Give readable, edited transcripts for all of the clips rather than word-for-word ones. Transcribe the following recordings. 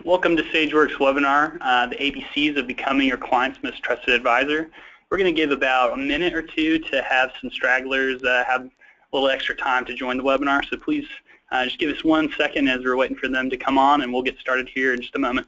Welcome to Sageworks webinar, the ABCs of Becoming Your Client's Most Trusted Advisor. We're going to give about a minute or two to have some stragglers have a little extra time to join the webinar, so please just give us 1 second as we're waiting for them to come on, and we'll get started here in just a moment.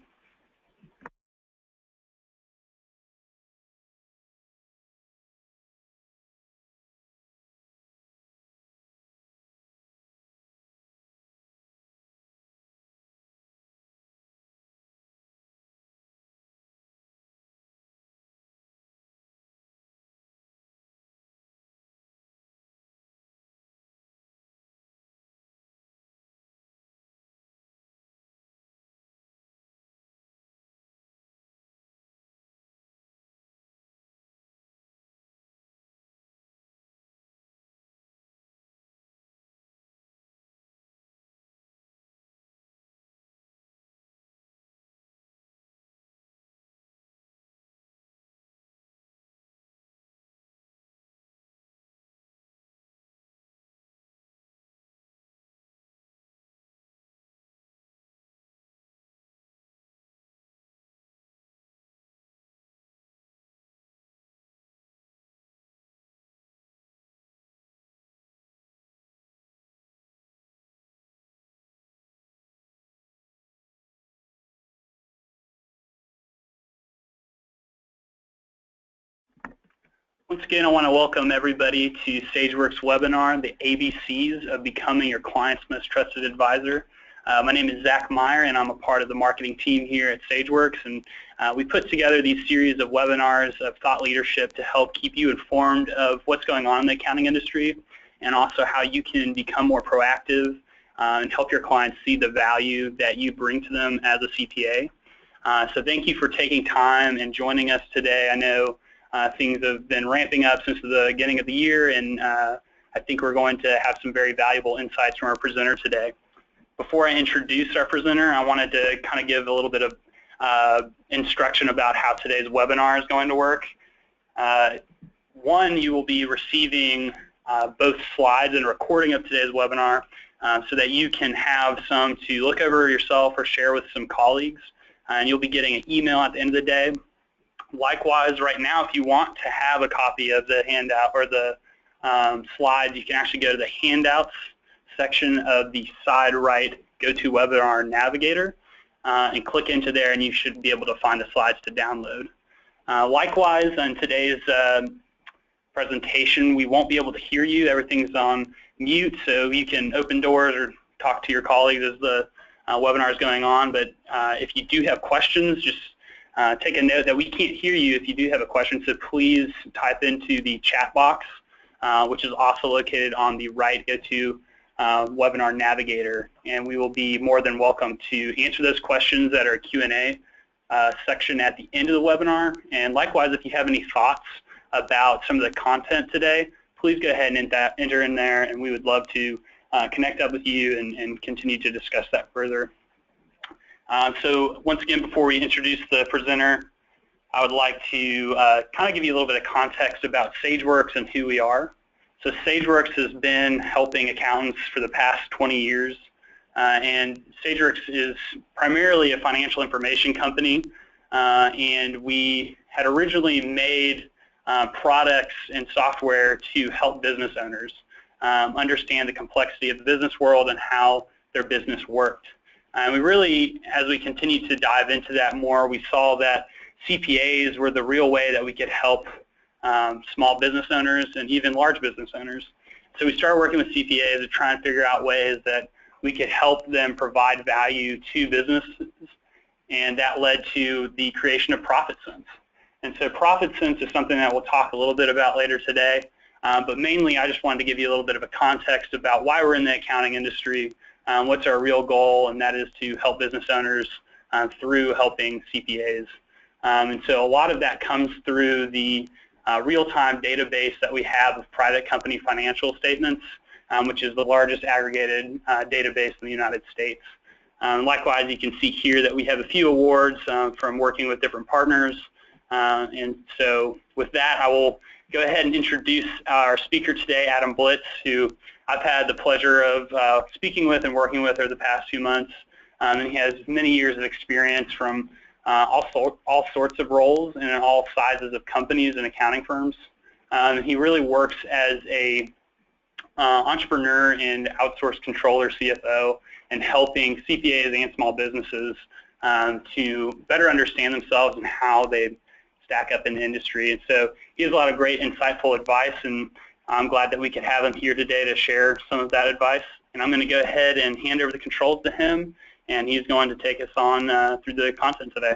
Once again, I want to welcome everybody to Sageworks webinar, the ABCs of Becoming Your Client's Most Trusted Advisor. My name is Zach Meyer, and I'm a part of the marketing team here at Sageworks. And we put together these series of webinars of thought leadership to help keep you informed of what's going on in the accounting industry, and also how you can become more proactive and help your clients see the value that you bring to them as a CPA. So thank you for taking time and joining us today. I know things have been ramping up since the beginning of the year, and I think we're going to have some very valuable insights from our presenter today. Before I introduce our presenter, I wanted to kind of give a little bit of instruction about how today's webinar is going to work. One, you will be receiving both slides and recording of today's webinar so that you can have some to look over yourself or share with some colleagues. And you'll be getting an email at the end of the day. Likewise, right now, if you want to have a copy of the handout or the slides, you can actually go to the handouts section of the side right GoToWebinar Navigator and click into there, and you should be able to find the slides to download. Likewise, in today's presentation, we won't be able to hear you. Everything's on mute, so you can open doors or talk to your colleagues as the webinar is going on. But if you do have questions, just take a note that we can't hear you if you do have a question, so please type into the chat box, which is also located on the right GoToWebinar Navigator, and we will be more than welcome to answer those questions at our Q&A section at the end of the webinar. And likewise, if you have any thoughts about some of the content today, please go ahead and enter in there, and we would love to connect up with you and continue to discuss that further. So once again, before we introduce the presenter, I would like to kind of give you a little bit of context about Sageworks and who we are. So Sageworks has been helping accountants for the past 20 years, and Sageworks is primarily a financial information company, and we had originally made products and software to help business owners understand the complexity of the business world and how their business worked. And we really, as we continued to dive into that more, we saw that CPAs were the real way that we could help small business owners and even large business owners. So we started working with CPAs to try and figure out ways that we could help them provide value to businesses, and that led to the creation of ProfitSense. And so ProfitSense is something that we'll talk a little bit about later today, but mainly I just wanted to give you a little bit of a context about why we're in the accounting industry, what's our real goal, and that is to help business owners through helping CPAs. And so a lot of that comes through the real-time database that we have of private company financial statements, which is the largest aggregated database in the United States. Likewise, you can see here that we have a few awards from working with different partners. And so with that, I will go ahead and introduce our speaker today, Adam Blitz, who I've had the pleasure of speaking with and working with over the past few months. And he has many years of experience from all sorts of roles and in all sizes of companies and accounting firms. He really works as a entrepreneur and outsourced controller CFO and helping CPAs and small businesses to better understand themselves and how they stack up in the industry. And so he has a lot of great insightful advice, and I'm glad that we could have him here today to share some of that advice. And I'm going to go ahead and hand over the controls to him, and he's going to take us on through the content today.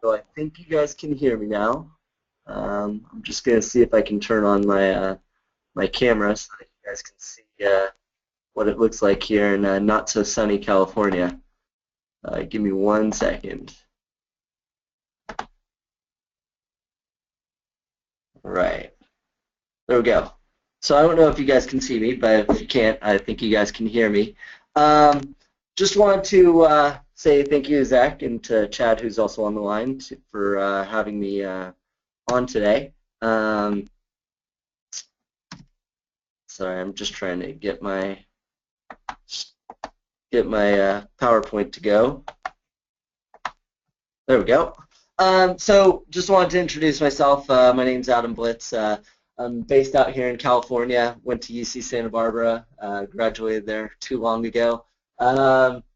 So I think you guys can hear me now. I'm just going to see if I can turn on my my camera so that you guys can see what it looks like here in not so sunny California. Give me 1 second. All right, there we go. So I don't know if you guys can see me, but if you can't, I think you guys can hear me. Just wanted to say thank you to Zach and to Chad, who's also on the line, for having me on today. Sorry, I'm just trying to get my PowerPoint to go. There we go. So just wanted to introduce myself. My name's Adam Blitz. I'm based out here in California. Went to UC Santa Barbara. Graduated there too long ago.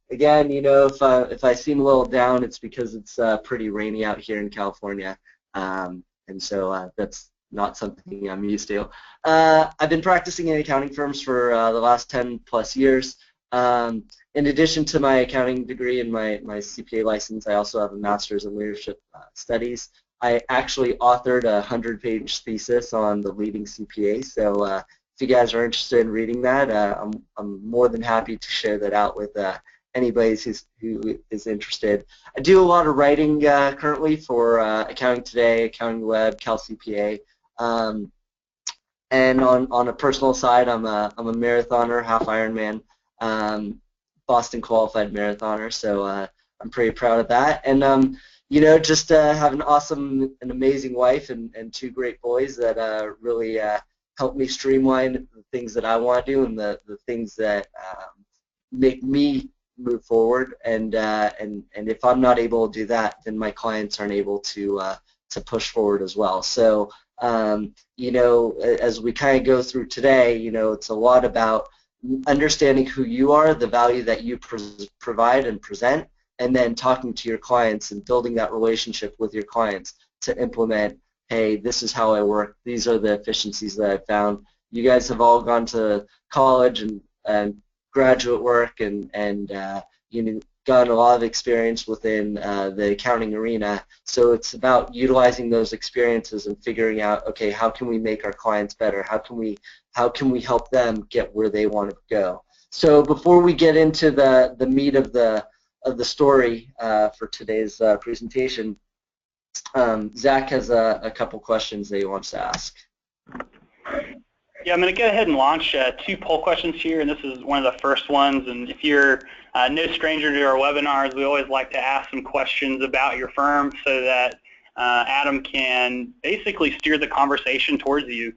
Again, you know, if I seem a little down, it's because it's pretty rainy out here in California, and so that's not something I'm used to. I've been practicing in accounting firms for the last 10 plus years. In addition to my accounting degree and my CPA license, I also have a master's in leadership studies. I actually authored a 100-page thesis on the leading CPA, so if you guys are interested in reading that, I'm more than happy to share that out with anybody who is interested. I do a lot of writing currently for Accounting Today, Accounting Web, Cal CPA. And on a personal side, I'm a marathoner, half Ironman, Boston qualified marathoner. So I'm pretty proud of that. And you know, just have an awesome and amazing wife and two great boys that really help me streamline the things that I want to do and the things that make me move forward. And if I'm not able to do that, then my clients aren't able to push forward as well. So you know, as we kind of go through today, you know, it's a lot about understanding who you are, the value that you provide and present, and then talking to your clients and building that relationship with your clients to implement, hey, this is how I work, these are the efficiencies that I've found. You guys have all gone to college and graduate work and you know, gotten a lot of experience within the accounting arena, so it's about utilizing those experiences and figuring out, okay, how can we make our clients better? How can we help them get where they want to go? So before we get into the meat of the story for today's presentation, Zach has a couple questions that he wants to ask. Yeah, I'm going to go ahead and launch 2 poll questions here, and this is one of the first ones. And if you're no stranger to our webinars, we always like to ask some questions about your firm so that Adam can basically steer the conversation towards you.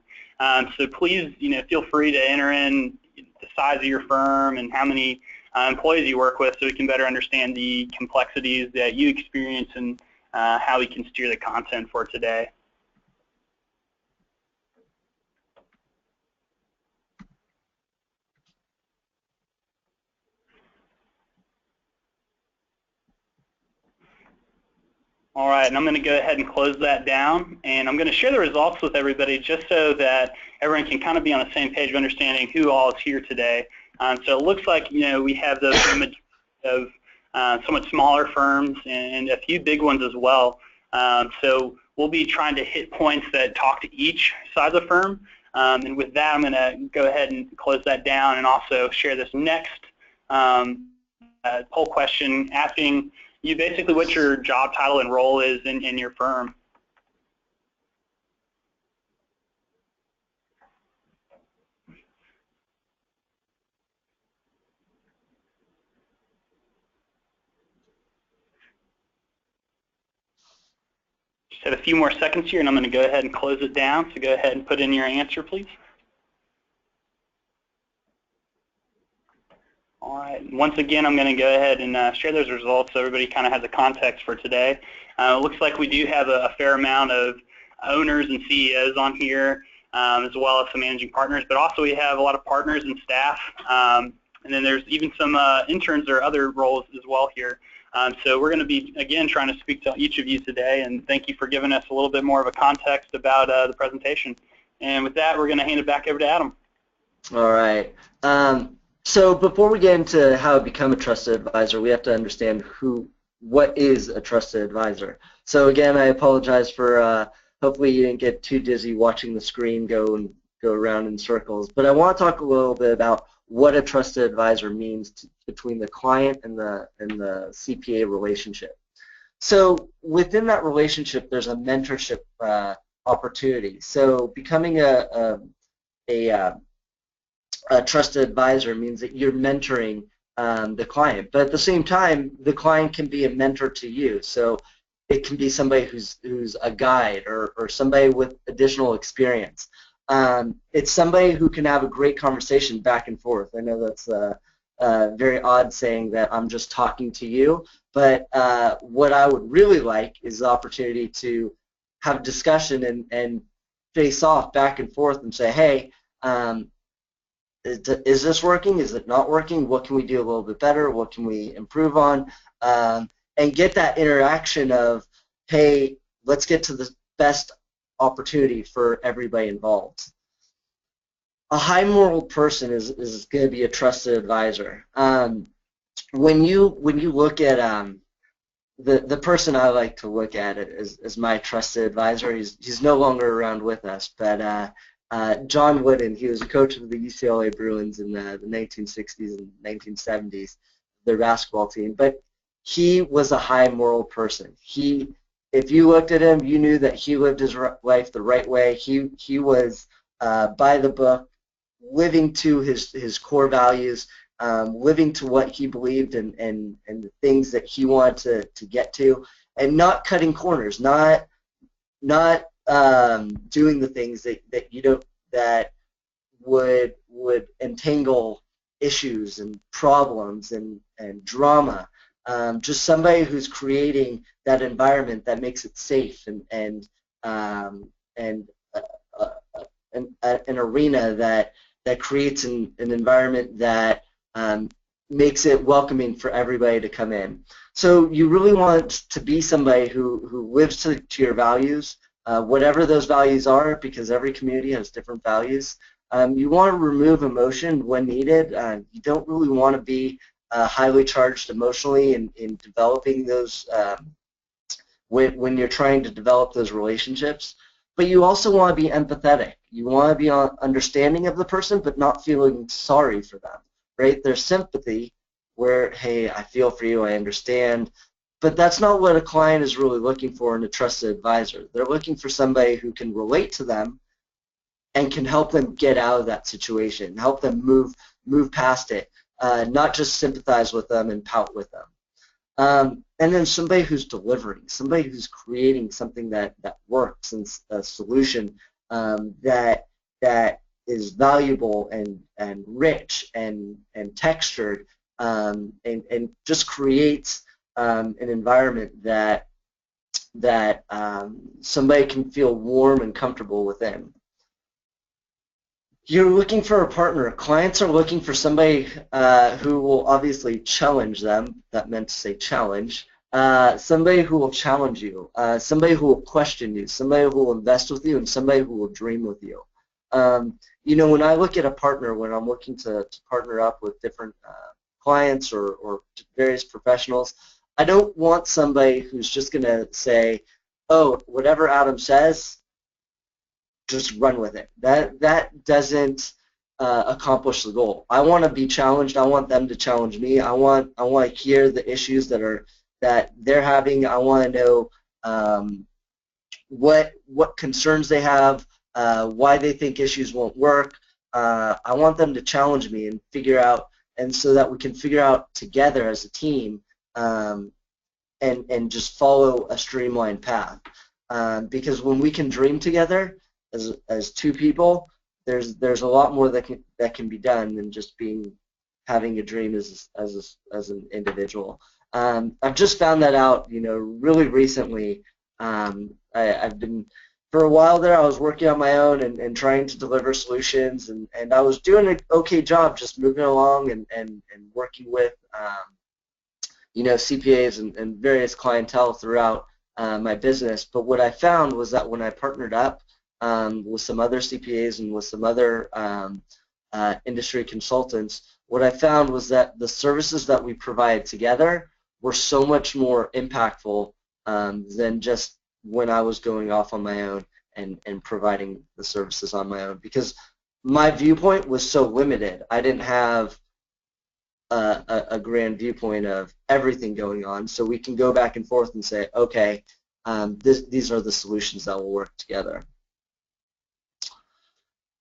So please, you know, feel free to enter in the size of your firm and how many employees you work with, so we can better understand the complexities that you experience and how we can steer the content for today. All right, and I'm going to go ahead and close that down, and I'm going to share the results with everybody just so that everyone can kind of be on the same page of understanding who all is here today. So it looks like, you know, we have those of somewhat smaller firms and a few big ones as well. So we'll be trying to hit points that talk to each size of the firm. And with that, I'm going to go ahead and close that down and also share this next poll question asking you basically what your job title and role is in your firm. Just have a few more seconds here, and I'm going to go ahead and close it down. So go ahead and put in your answer, please. All right. Once again, I'm going to go ahead and share those results so everybody kind of has a context for today. It looks like we do have a fair amount of owners and CEOs on here, as well as some managing partners, but also we have a lot of partners and staff, and then there's even some interns or other roles as well here. So we're going to be, again, trying to speak to each of you today, and thank you for giving us a little bit more of a context about the presentation. And with that, we're going to hand it back over to Adam. All right. So before we get into how to become a trusted advisor, we have to understand what is a trusted advisor. So again, I apologize for hopefully you didn't get too dizzy watching the screen go around in circles. But I want to talk a little bit about what a trusted advisor means between the client and the CPA relationship. So within that relationship, there's a mentorship opportunity. So becoming a trusted advisor means that you're mentoring the client, but at the same time, the client can be a mentor to you. So it can be somebody who's a guide or somebody with additional experience. It's somebody who can have a great conversation back and forth. I know that's very odd saying that I'm just talking to you, but what I would really like is the opportunity to have a discussion and face off back and forth and say, hey, is this working? Is it not working? What can we do a little bit better? What can we improve on? And get that interaction of, hey, let's get to the best opportunity for everybody involved. A high moral person is going to be a trusted advisor. When you look at the person I like to look at it as my trusted advisor, he's no longer around with us, but John Wooden, he was a coach of the UCLA Bruins in the 1960s and 1970s, their basketball team. But he was a high moral person. If you looked at him, you knew that he lived his life the right way. He was by the book, living to his core values, living to what he believed and the things that he wanted to get to, and not cutting corners, not doing the things that would entangle issues and problems and drama. Just somebody who's creating that environment that makes it safe and an arena that creates an environment that makes it welcoming for everybody to come in. So you really want to be somebody who lives to your values, whatever those values are, because every community has different values. You want to remove emotion when needed. You don't really want to be highly charged emotionally in developing those when you're trying to develop those relationships. But you also want to be empathetic. You want to be understanding of the person, but not feeling sorry for them, right? There's sympathy where, hey, I feel for you, I understand, but that's not what a client is really looking for in a trusted advisor. They're looking for somebody who can relate to them and can help them get out of that situation, help them move past it, not just sympathize with them and pout with them. And then somebody who's delivering, somebody who's creating something that works, and a solution that is valuable and rich and textured, and just creates an environment that somebody can feel warm and comfortable within. You're looking for a partner. Clients are looking for somebody who will obviously challenge them. That meant to say challenge. Somebody who will challenge you. Somebody who will question you. Somebody who will invest with you, and somebody who will dream with you. You know, when I look at a partner, when I'm looking to partner up with different clients or various professionals, I don't want somebody who's just going to say, oh, whatever Adam says, just run with it. That doesn't accomplish the goal. I want to be challenged. I want them to challenge me. I want to hear the issues that they're having. I want to know what concerns they have, why they think issues won't work. I want them to challenge me and figure out, and so that we can figure out together as a team and just follow a streamlined path. because when we can dream together as two people, there's a lot more that can be done than just having a dream as an individual. I've just found that out, really recently. I've been, for a while there, I was working on my own and trying to deliver solutions, and I was doing an okay job just moving along and working with CPAs and various clientele throughout my business. But what I found was that when I partnered up with some other CPAs and with some other industry consultants, what I found was that the services that we provided together were so much more impactful than just when I was going off on my own and providing the services on my own, because my viewpoint was so limited. I didn't have a grand viewpoint of everything going on, so we can go back and forth and say, okay, these are the solutions that will work together.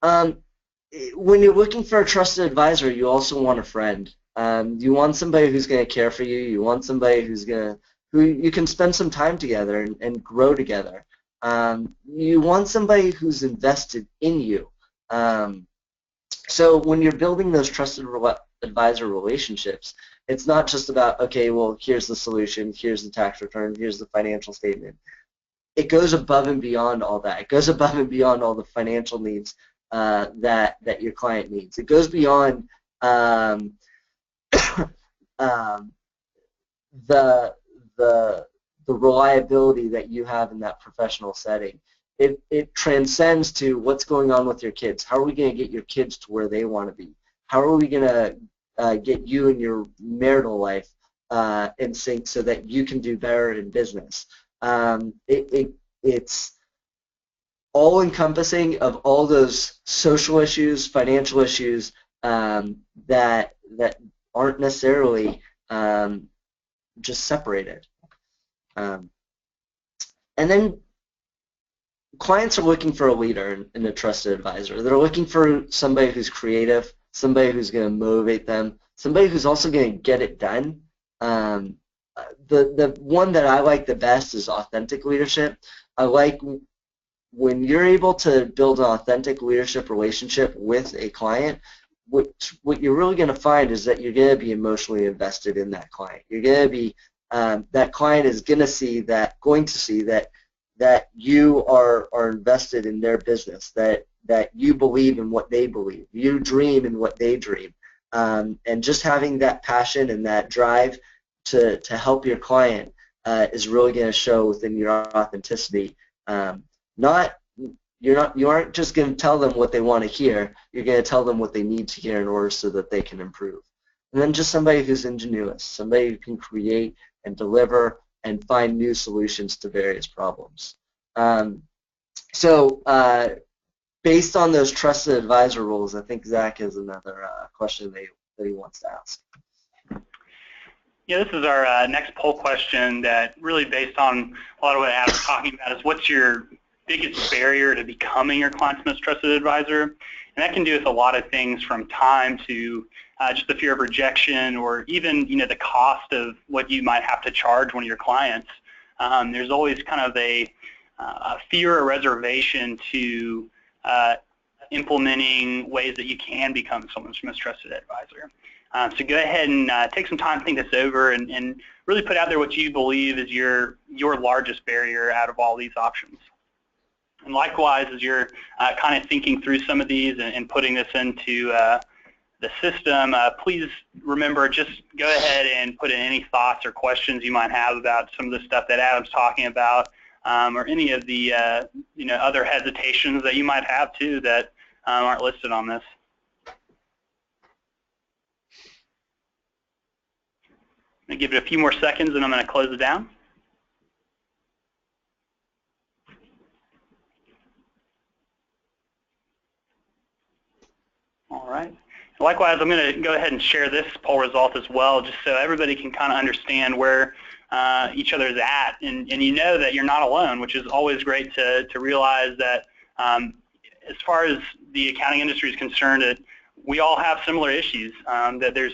When you're looking for a trusted advisor, you also want a friend. You want somebody who's going to care for you. You want somebody who you can spend some time together and grow together. You want somebody who's invested in you. So when you're building those trusted advisor relationships, it's not just about, okay, well, here's the solution, here's the tax return, here's the financial statement. It goes above and beyond all that. It goes above and beyond all the financial needs that your client needs. It goes beyond the reliability that you have in that professional setting. It transcends to what's going on with your kids. How are we going to get your kids to where they want to be? How are we going to get you and your marital life in sync so that you can do better in business? It's all-encompassing of all those social issues, financial issues that aren't necessarily just separated. And then clients are looking for a leader and a trusted advisor. They're looking for somebody who's creative, somebody who's going to motivate them, somebody who's also going to get it done. The one that I like the best is authentic leadership. I like when you're able to build an authentic leadership relationship with a client. What you're really going to find is that you're going to be emotionally invested in that client. You're going to be that client is going to see that you are invested in their business, that you believe in what they believe, you dream in what they dream, and just having that passion and that drive to help your client is really going to show within your authenticity. You aren't just going to tell them what they want to hear. You're going to tell them what they need to hear in order so that they can improve. And then just somebody who's ingenious, somebody who can create and deliver and find new solutions to various problems. Based on those trusted advisor roles, I think Zach has another question that he wants to ask. Yeah, this is our next poll question that really based on a lot of what Adam's talking about is what's your biggest barrier to becoming your client's most trusted advisor? And that can do with a lot of things from time to just the fear of rejection or even the cost of what you might have to charge one of your clients. There's always kind of a fear or reservation to implementing ways that you can become someone's most trusted advisor. So go ahead and take some time to think this over and really put out there what you believe is your largest barrier out of all these options. And likewise, as you're kind of thinking through some of these and putting this into the system, please remember, just go ahead and put in any thoughts or questions you might have about some of the stuff that Adam's talking about, or any of the other hesitations that you might have too that aren't listed on this. I'm going to give it a few more seconds and I'm going to close it down. All right. Likewise, I'm going to go ahead and share this poll result as well, just so everybody can kind of understand where each other is at, and you know that you're not alone, which is always great to realize that as far as the accounting industry is concerned, that we all have similar issues, that there's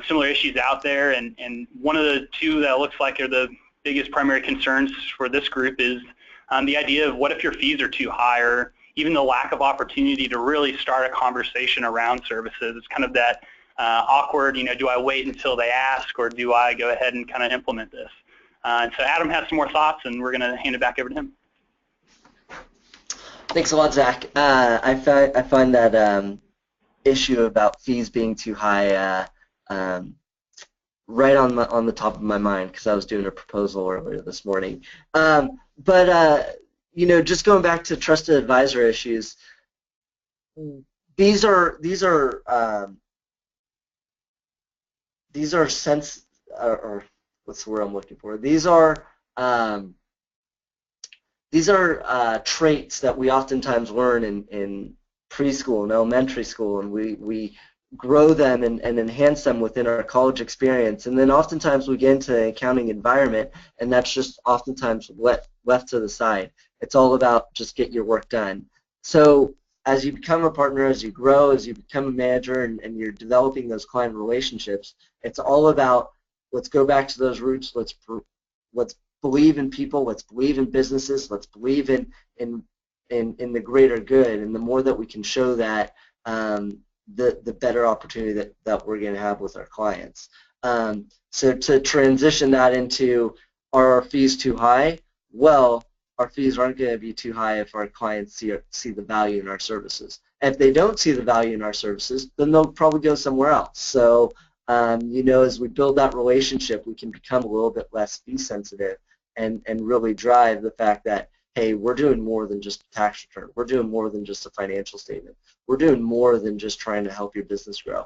similar issues out there, and one of the two that looks like are the biggest primary concerns for this group is the idea of what if your fees are too high, or even the lack of opportunity to really start a conversation around services. It's kind of that awkward, do I wait until they ask, or do I go ahead and kind of implement this? And so Adam has some more thoughts, and we're going to hand it back over to him. Thanks a lot, Zach. I find that issue about fees being too high right on the top of my mind, because I was doing a proposal earlier this morning. Just going back to trusted advisor issues, these are what's the word I'm looking for? These are traits that we oftentimes learn in preschool and elementary school, and we grow them and enhance them within our college experience. And then oftentimes we get into an accounting environment, and that's just oftentimes left to the side. It's all about just get your work done. So as you become a partner, as you grow, as you become a manager, and you're developing those client relationships, it's all about, let's go back to those roots. Let's believe in people. Let's believe in businesses. Let's believe in the greater good. And the more that we can show that, the better opportunity that we're going to have with our clients. So to transition that into, are our fees too high? Well, our fees aren't going to be too high if our clients see the value in our services. And if they don't see the value in our services, then they'll probably go somewhere else. So, as we build that relationship, we can become a little bit less fee sensitive and really drive the fact that, hey, we're doing more than just a tax return. We're doing more than just a financial statement. We're doing more than just trying to help your business grow.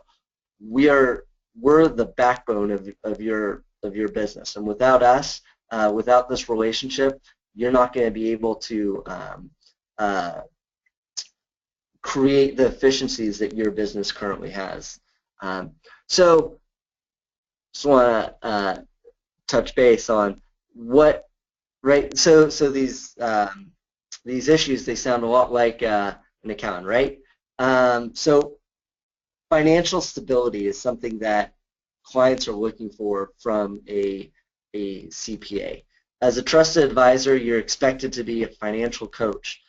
We're the backbone of your business, and without us, without this relationship, you're not going to be able to create the efficiencies that your business currently has. So just want to touch base on what, right? So these issues, they sound a lot like an accountant, right? So financial stability is something that clients are looking for from a CPA. As a trusted advisor, you're expected to be a financial coach.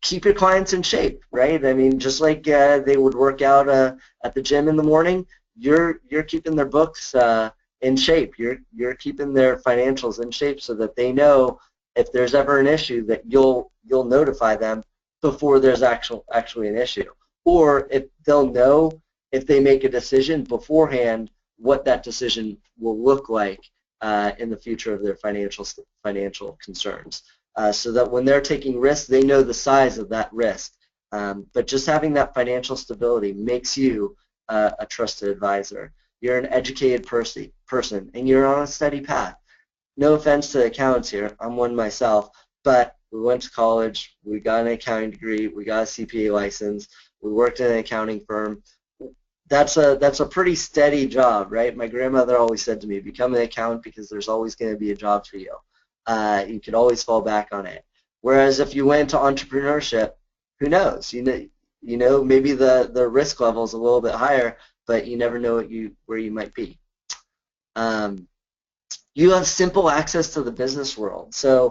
Keep your clients in shape, right? I mean, just like they would work out at the gym in the morning, you're keeping their books in shape. You're keeping their financials in shape so that they know if there's ever an issue that you'll notify them before there's actually an issue, or if they'll know if they make a decision beforehand what that decision will look like in the future of their financial concerns, so that when they're taking risks, they know the size of that risk. But just having that financial stability makes you a trusted advisor. You're an educated person, and you're on a steady path. No offense to accountants here, I'm one myself, but we went to college, we got an accounting degree, we got a CPA license, we worked in an accounting firm. That's a pretty steady job, right? My grandmother always said to me, become an accountant because there's always going to be a job for you. You could always fall back on it. Whereas if you went to entrepreneurship, who knows? You know, maybe the risk level is a little bit higher, but you never know where you might be. You have simple access to the business world. So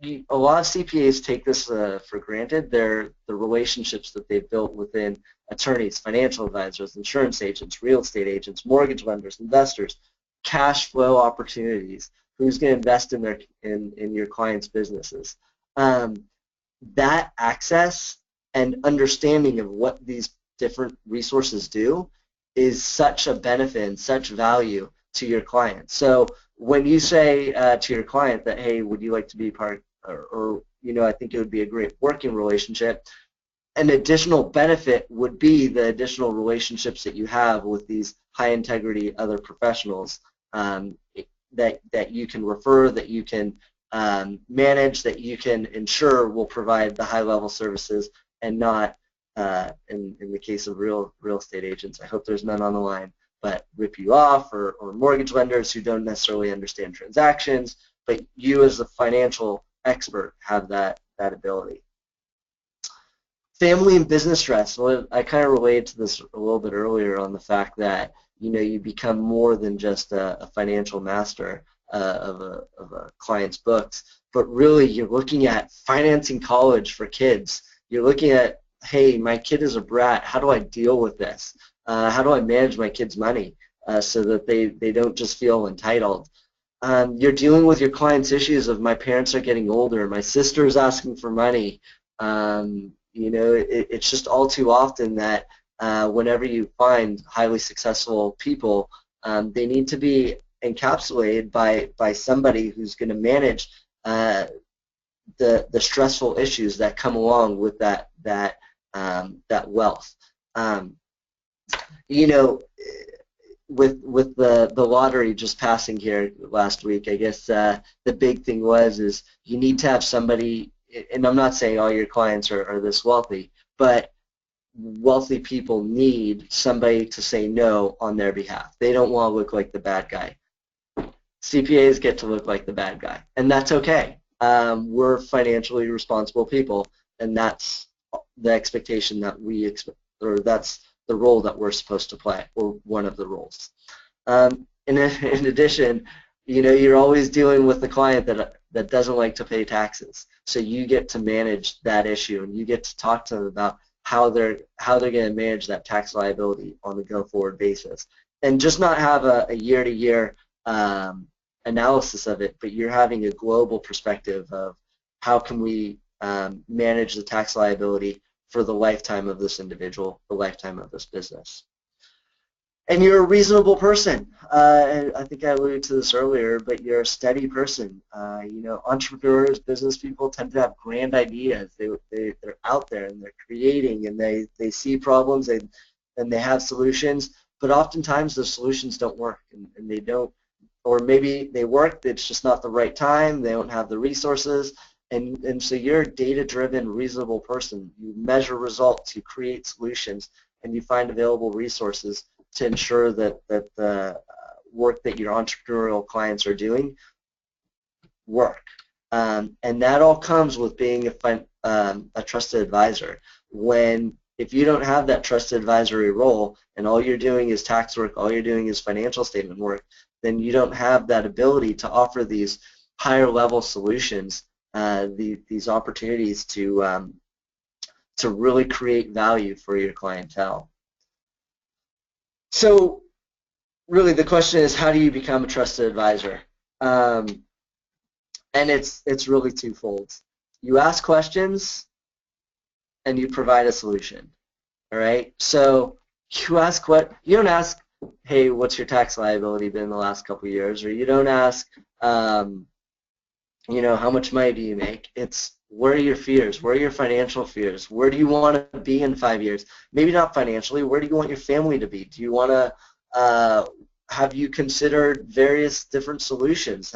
a lot of CPAs take this for granted. The relationships that they've built within attorneys, financial advisors, insurance agents, real estate agents, mortgage lenders, investors, cash flow opportunities. Who's going to invest in your clients' businesses? That access and understanding of what these different resources do is such a benefit and such value to your client. So when you say to your client that, hey, would you like to be part, or I think it would be a great working relationship, an additional benefit would be the additional relationships that you have with these high integrity other professionals that you can refer, that you can manage, that you can ensure will provide the high level services, and not in the case of real estate agents, I hope there's none on the line, but rip you off, or mortgage lenders who don't necessarily understand transactions, but you as a financial expert have that ability. Family and business stress. Well, I kind of related to this a little bit earlier on the fact that you become more than just a financial master of a client's books. but really you're looking at financing college for kids. You're looking at, hey, my kid is a brat. How do I deal with this? How do I manage my kid's money so that they don't just feel entitled? You're dealing with your client's issues of, my parents are getting older, my sister is asking for money. You know, it's just all too often that whenever you find highly successful people, they need to be encapsulated by somebody who's going to manage the stressful issues that come along with that wealth. You know, with the lottery just passing here last week, I guess the big thing is you need to have somebody, and I'm not saying all your clients are this wealthy, but wealthy people need somebody to say no on their behalf. They don't want to look like the bad guy. CPAs get to look like the bad guy, and that's okay. We're financially responsible people, and that's the expectation that we expect, or that's the role that we're supposed to play, or one of the roles. In addition, you know, you're always dealing with the client that doesn't like to pay taxes, so you get to manage that issue, and you get to talk to them about how they're going to manage that tax liability on a go-forward basis, and just not have a year-to-year analysis of it, but you're having a global perspective of how can we manage the tax liability for the lifetime of this individual, the lifetime of this business. And you're a reasonable person. And I think I alluded to this earlier, but you're a steady person. You know, entrepreneurs, business people tend to have grand ideas. They're out there and they're creating, and they see problems and they have solutions, but oftentimes those solutions don't work, and they don't, or maybe they work, it's just not the right time, they don't have the resources, and so you're a data-driven, reasonable person. You measure results, you create solutions, and you find available resources to ensure that the work that your entrepreneurial clients are doing work. And that all comes with being a trusted advisor. If you don't have that trusted advisory role and all you're doing is tax work, all you're doing is financial statement work, then you don't have that ability to offer these higher level solutions, these opportunities to really create value for your clientele. So really the question is, how do you become a trusted advisor? And it's really twofold. You ask questions and you provide a solution. All right? So you don't ask, hey, what's your tax liability been in the last couple of years? Or you don't ask, you know, how much money do you make? It's, what are your fears? What are your financial fears? Where do you want to be in 5 years? Maybe not financially. Where do you want your family to be? Do you want to, have you considered various different solutions?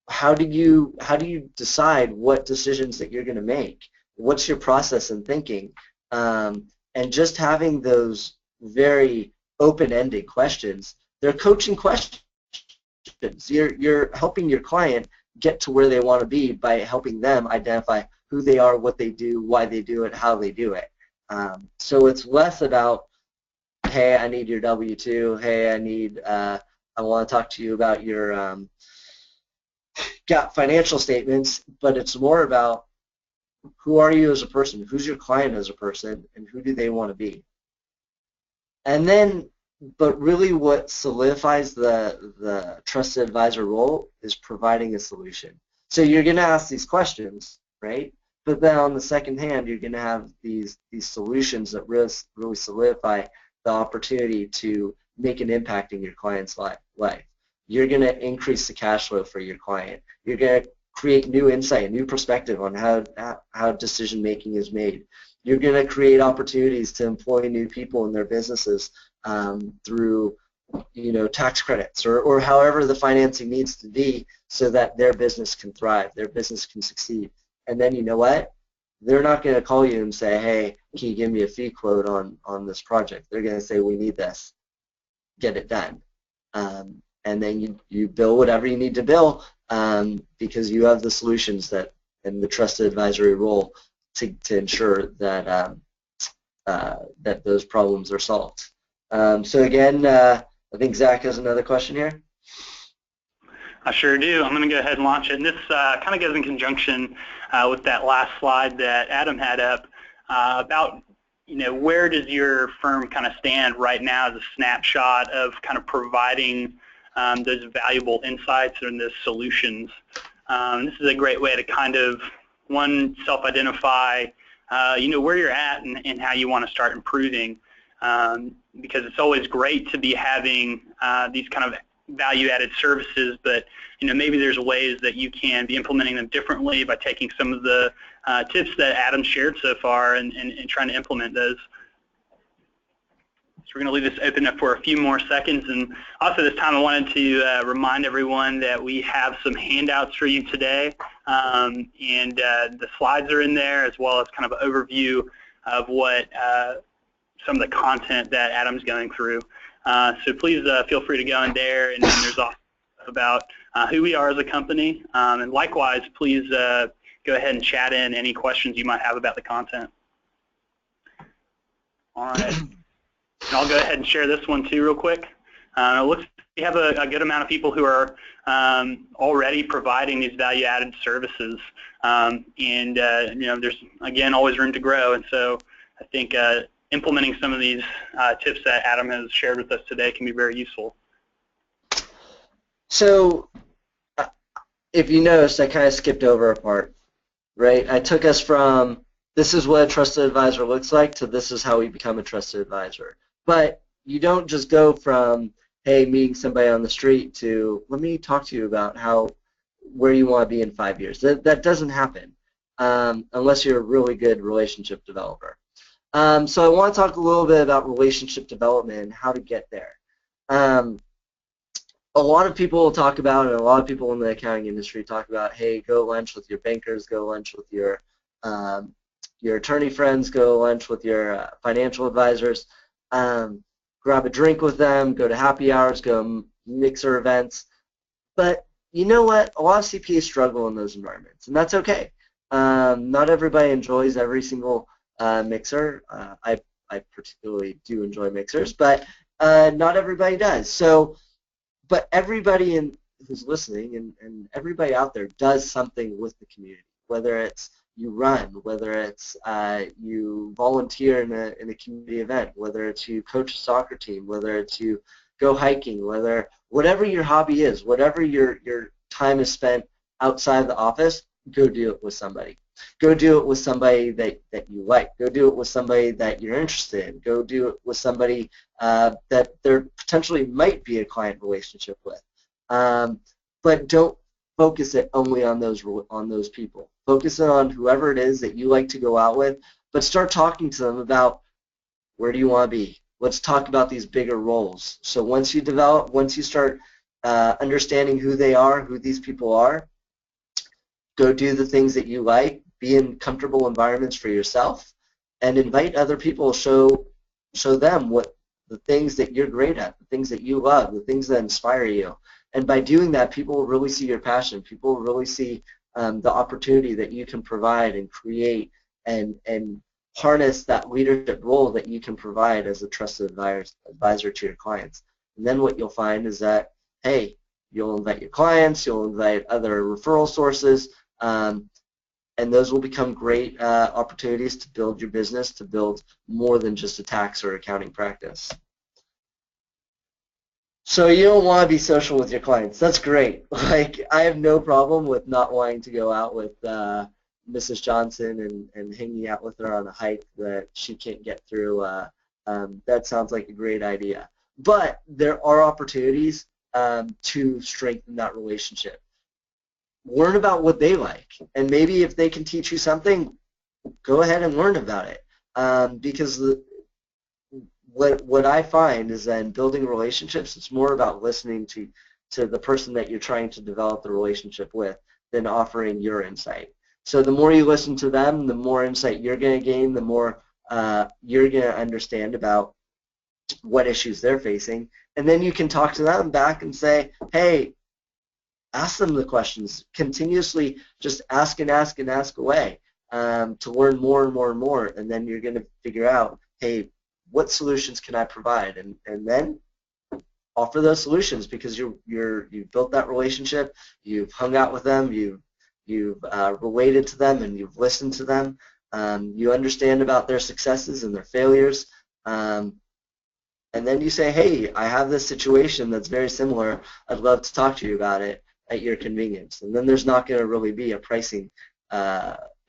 How do you decide what decisions that you're going to make? What's your process in thinking? And just having those very open-ended questions, they're coaching questions. You're helping your client get to where they want to be by helping them identify who they are, what they do, why they do it, how they do it. So it's less about, hey, I need your W-2. Hey, I want to talk to you about your financial statements, but it's more about, who are you as a person? Who's your client as a person? And who do they want to be? And then, but really what solidifies the trusted advisor role is providing a solution. So you're going to ask these questions, right? But then on the second hand, you're going to have these solutions that really solidify the opportunity to make an impact in your client's life. You're going to increase the cash flow for your client. You're going to create new insight, new perspective on how decision making is made. You're going to create opportunities to employ new people in their businesses through, you know, tax credits or however the financing needs to be, so that their business can thrive, their business can succeed. And then, you know what? They're not going to call you and say, hey, can you give me a fee quote on this project? They're going to say, we need this. Get it done. And then you bill whatever you need to bill, because you have the solutions and the trusted advisory role to ensure that that those problems are solved. So again, I think Zach has another question here. I sure do. I'm going to go ahead and launch it. And this kind of goes in conjunction with that last slide that Adam had up about, where does your firm kind of stand right now as a snapshot of kind of providing those valuable insights and those solutions. This is a great way to kind of, one, self-identify, where you're at and how you want to start improving. Because it's always great to be having these kind of value-added services, but maybe there's ways that you can be implementing them differently by taking some of the tips that Adam shared so far and trying to implement those. So we're going to leave this open up for a few more seconds, and also this time I wanted to remind everyone that we have some handouts for you today, and the slides are in there as well as kind of an overview of what some of the content that Adam's going through. So please feel free to go in there, and there's also about who we are as a company. And likewise, please go ahead and chat in any questions you might have about the content. All right. And I'll go ahead and share this one too real quick. It looks like we have a good amount of people who are already providing these value-added services. There's, again, always room to grow. And so I think implementing some of these tips that Adam has shared with us today can be very useful. So if you noticed, I kind of skipped over a part, right? I took us from this is what a trusted advisor looks like to this is how we become a trusted advisor. But you don't just go from, hey, meeting somebody on the street to let me talk to you about where you want to be in 5 years. That doesn't happen unless you're a really good relationship developer. So I want to talk a little bit about relationship development and how to get there. A lot of people will talk about, and a lot of people in the accounting industry talk about, hey, go lunch with your bankers, go lunch with your attorney friends, go lunch with your financial advisors, grab a drink with them, go to happy hours, go mixer events. But you know what? A lot of CPAs struggle in those environments, and that's okay. Not everybody enjoys every single mixer. I particularly do enjoy mixers, but not everybody does. So, but everybody who's listening and everybody out there does something with the community, whether it's you run, whether it's you volunteer in a community event, whether it's you coach a soccer team, whether it's you go hiking, whatever your hobby is, whatever your time is spent outside the office, go do it with somebody. Go do it with somebody that you like. Go do it with somebody that you're interested in. Go do it with somebody that there potentially might be a client relationship with. But don't focus it only on those people. Focus it on whoever it is that you like to go out with, but start talking to them about where do you want to be. Let's talk about these bigger roles. So once you start understanding who they are, who these people are, go do the things that you like, be in comfortable environments for yourself, and invite other people, show them what the things that you're great at, the things that you love, the things that inspire you. And by doing that, people will really see your passion. People will really see the opportunity that you can provide and create and harness that leadership role that you can provide as a trusted advisor to your clients. And then what you'll find is that, hey, you'll invite your clients, you'll invite other referral sources, and those will become great opportunities to build your business, to build more than just a tax or accounting practice. So you don't want to be social with your clients. That's great. Like, I have no problem with not wanting to go out with Mrs. Johnson and hanging out with her on a hike that she can't get through. That sounds like a great idea. But there are opportunities to strengthen that relationship. Learn about what they like, and maybe if they can teach you something, go ahead and learn about it. Because what I find is that in building relationships, it's more about listening to the person that you're trying to develop the relationship with than offering your insight. So the more you listen to them, the more insight you're going to gain, the more you're going to understand about what issues they're facing, and then you can talk to them back and say, hey, ask them the questions. Continuously just ask and ask and ask away to learn more and more and more, and then you're going to figure out, hey, what solutions can I provide? And then offer those solutions because you've built that relationship, you've hung out with them, you've related to them, and you've listened to them. You understand about their successes and their failures, and then you say, hey, I have this situation that's very similar. I'd love to talk to you about it at your convenience. And then there's not going to really be a pricing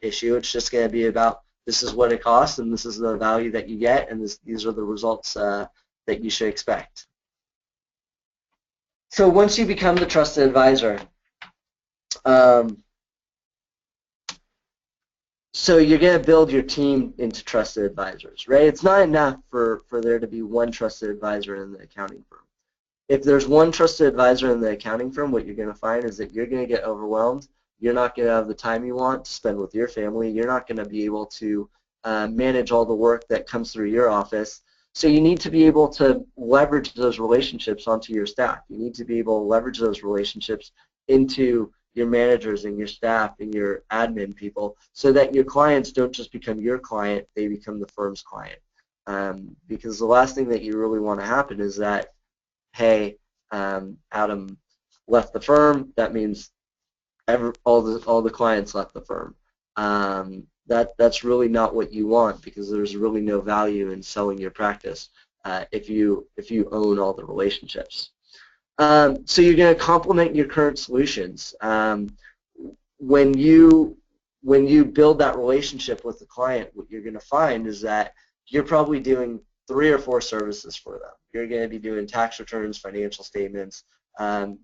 issue. It's just going to be about, this is what it costs, and this is the value that you get, and these are the results that you should expect. So once you become the trusted advisor, so you're going to build your team into trusted advisors, right? It's not enough for there to be one trusted advisor in the accounting firm. If there's one trusted advisor in the accounting firm, what you're going to find is that you're going to get overwhelmed. You're not going to have the time you want to spend with your family. You're not going to be able to manage all the work that comes through your office. So you need to be able to leverage those relationships onto your staff. You need to be able to leverage those relationships into your managers and your staff and your admin people so that your clients don't just become your client, they become the firm's client. Because the last thing that you really want to happen is that, hey, Adam left the firm, that means all the clients left the firm. That's really not what you want, because there's really no value in selling your practice if you own all the relationships. So you're going to complement your current solutions. When you build that relationship with the client, what you're going to find is that you're probably doing 3 or 4 services for them. You're going to be doing tax returns, financial statements,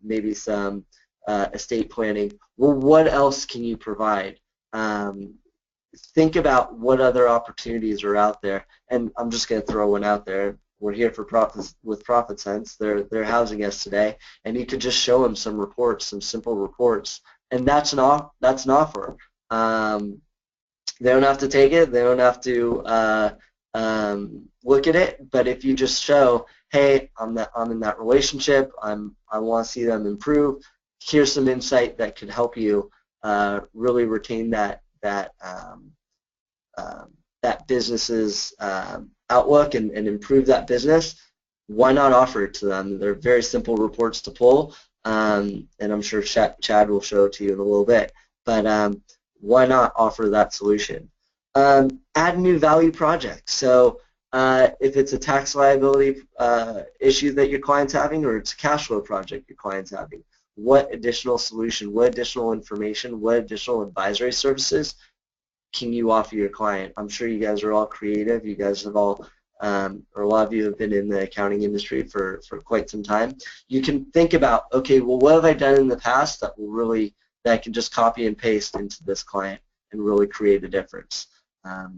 maybe some estate planning. Well, what else can you provide? Think about what other opportunities are out there, and I'm just going to throw one out there. We're here for profits with Profit Sense. They're housing us today, and you could just show them some reports, some simple reports, and that's an offer. They don't have to take it. They don't have to look at it. But if you just show, hey, I'm in that relationship. I want to see them improve. Here's some insight that could help you really retain that business's outlook and improve that business. Why not offer it to them? They're very simple reports to pull, and I'm sure Chad will show it to you in a little bit. But why not offer that solution? Add new value projects. So if it's a tax liability issue that your client's having, or it's a cash flow project your client's having, what additional solution, what additional information, what additional advisory services can you offer your client? I'm sure you guys are all creative. You guys have all, or a lot of you have been in the accounting industry for quite some time. You can think about, okay, well, what have I done in the past that I can just copy and paste into this client and really create a difference?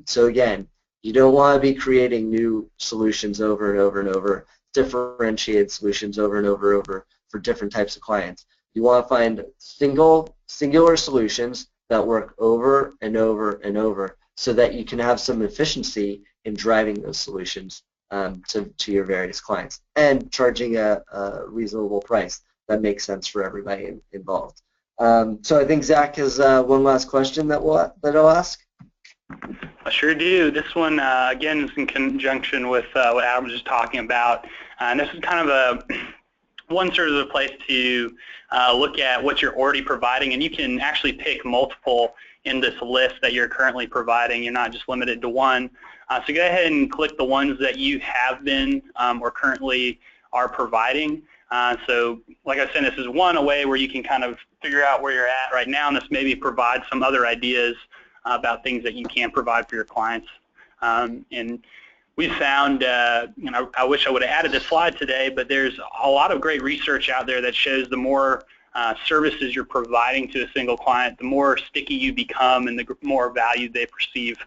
So again, you don't want to be creating new solutions over and over and over, differentiated solutions over and over for different types of clients. You want to find singular solutions that work over and over and over so that you can have some efficiency in driving those solutions to your various clients and charging a reasonable price that makes sense for everybody involved. So I think Zach has one last question that I'll ask. I sure do. This one, again, is in conjunction with what Adam was just talking about. And this is kind of one sort of a place to look at what you're already providing, and you can actually pick multiple in this list that you're currently providing. You're not just limited to one. So go ahead and click the ones that you have been or currently are providing. So like I said, this is one way where you can kind of figure out where you're at right now, and this maybe provides some other ideas about things that you can provide for your clients. And we found, I wish I would have added this slide today, but there's a lot of great research out there that shows the more services you're providing to a single client, the more sticky you become and the more value they perceive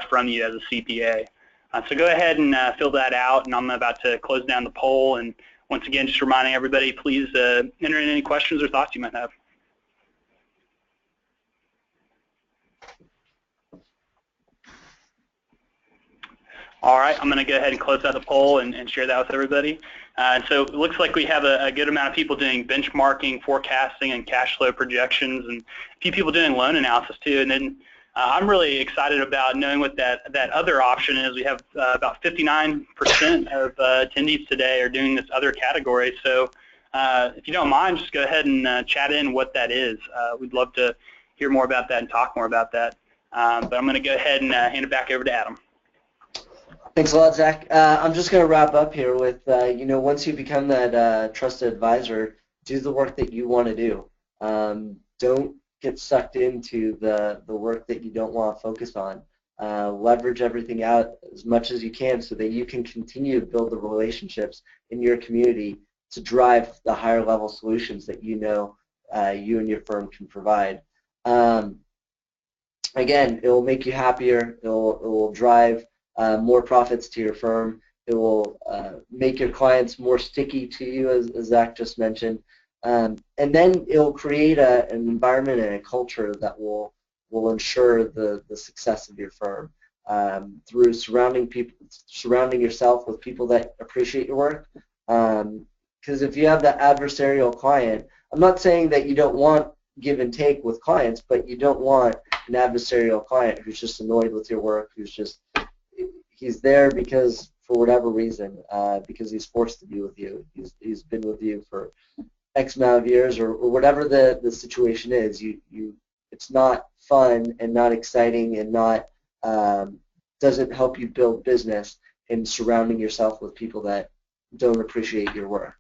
from you as a CPA. So go ahead and fill that out, and I'm about to close down the poll. And once again, just reminding everybody, please enter in any questions or thoughts you might have. All right, I'm going to go ahead and close out the poll and share that with everybody. And so it looks like we have a good amount of people doing benchmarking, forecasting, and cash flow projections, and a few people doing loan analysis too. And then I'm really excited about knowing what that other option is. We have about 59% of attendees today are doing this other category. So if you don't mind, just go ahead and chat in what that is. We'd love to hear more about that and talk more about that. But I'm going to go ahead and hand it back over to Adam. Thanks a lot, Zach. I'm just going to wrap up here with, once you become that trusted advisor, do the work that you want to do. Don't get sucked into the work that you don't want to focus on. Leverage everything out as much as you can so that you can continue to build the relationships in your community to drive the higher level solutions that you and your firm can provide. Again, it will make you happier. It will drive more profits to your firm. It will make your clients more sticky to you, as Zach just mentioned. And then it will create an environment and a culture that will ensure the success of your firm through surrounding yourself with people that appreciate your work. Because if you have that adversarial client, I'm not saying that you don't want give and take with clients, but you don't want an adversarial client who's just annoyed with your work, he's there because for whatever reason, because he's forced to be with you. He's been with you for X amount of years or whatever the situation is. It's not fun and not exciting and not doesn't help you build business in surrounding yourself with people that don't appreciate your work.